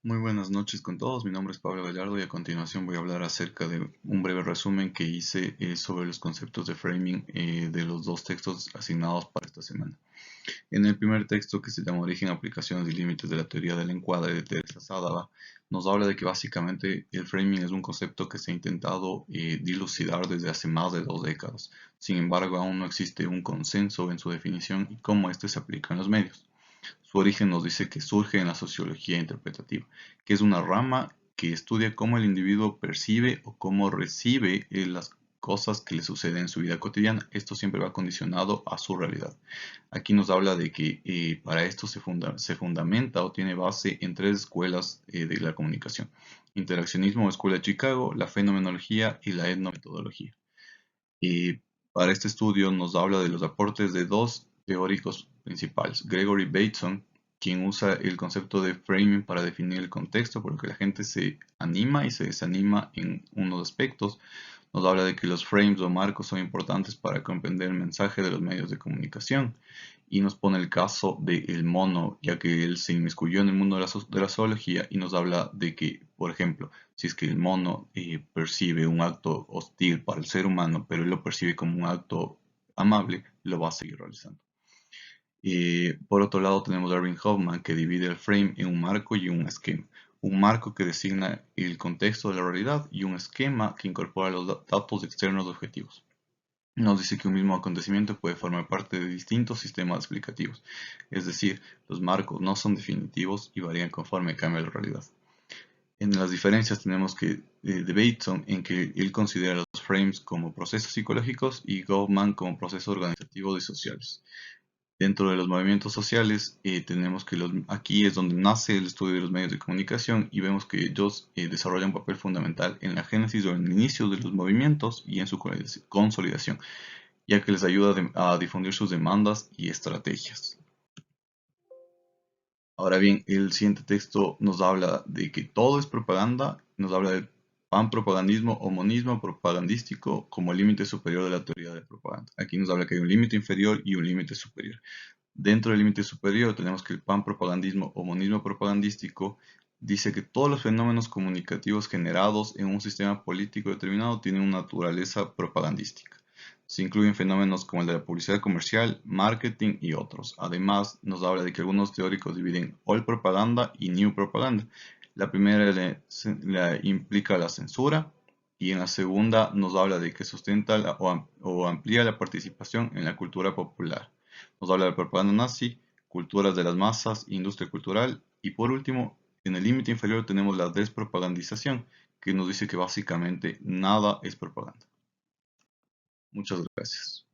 Muy buenas noches con todos, mi nombre es Pablo Gallardo y a continuación voy a hablar acerca de un breve resumen que hice sobre los conceptos de framing de los dos textos asignados para esta semana. En el primer texto, que se llama Origen, Aplicaciones y Límites de la Teoría del Encuadre de Teresa Sadava, nos habla de que básicamente el framing es un concepto que se ha intentado dilucidar desde hace más de 2 décadas. Sin embargo, aún no existe un consenso en su definición y cómo este se aplica en los medios. Su origen nos dice que surge en la sociología interpretativa, que es una rama que estudia cómo el individuo percibe o cómo recibe las cosas que le suceden en su vida cotidiana. Esto siempre va condicionado a su realidad. Aquí nos habla de que para esto se fundamenta o tiene base en 3 escuelas de la comunicación: interaccionismo o escuela de Chicago, la fenomenología y la etnometodología. Y para este estudio nos habla de los aportes de dos teóricos principales: Gregory Bateson, quien usa el concepto de framing para definir el contexto, porque la gente se anima y se desanima en unos aspectos. Nos habla de que los frames o marcos son importantes para comprender el mensaje de los medios de comunicación, y nos pone el caso del mono, ya que él se inmiscuyó en el mundo de la zoología, y nos habla de que, por ejemplo, si es que el mono percibe un acto hostil para el ser humano, pero él lo percibe como un acto amable, lo va a seguir realizando. Por otro lado, tenemos a Erving Hoffman, que divide el frame en un marco y un esquema. Un marco que designa el contexto de la realidad y un esquema que incorpora los datos externos objetivos. Nos dice que un mismo acontecimiento puede formar parte de distintos sistemas explicativos, es decir, los marcos no son definitivos y varían conforme cambia la realidad. En las diferencias tenemos que de Bateson, en que él considera los frames como procesos psicológicos y Goffman como procesos organizativos y sociales. Dentro de los movimientos sociales, tenemos que aquí es donde nace el estudio de los medios de comunicación, y vemos que ellos desarrollan un papel fundamental en la génesis o en el inicio de los movimientos y en su consolidación, ya que les ayuda a difundir sus demandas y estrategias. Ahora bien, el siguiente texto nos habla de que todo es propaganda, nos habla del panpropagandismo o monismo propagandístico como límite superior de la teoría de propaganda. Aquí nos habla que hay un límite inferior y un límite superior. Dentro del límite superior tenemos que el panpropagandismo o monismo propagandístico dice que todos los fenómenos comunicativos generados en un sistema político determinado tienen una naturaleza propagandística. Se incluyen fenómenos como el de la publicidad comercial, marketing y otros. Además, nos habla de que algunos teóricos dividen old propaganda y new propaganda. La primera implica la censura, y en la segunda nos habla de que sustenta o amplía la participación en la cultura popular. Nos habla de propaganda nazi, culturas de las masas, industria cultural, y por último, en el límite inferior tenemos la despropagandización, que nos dice que básicamente nada es propaganda. Muchas gracias.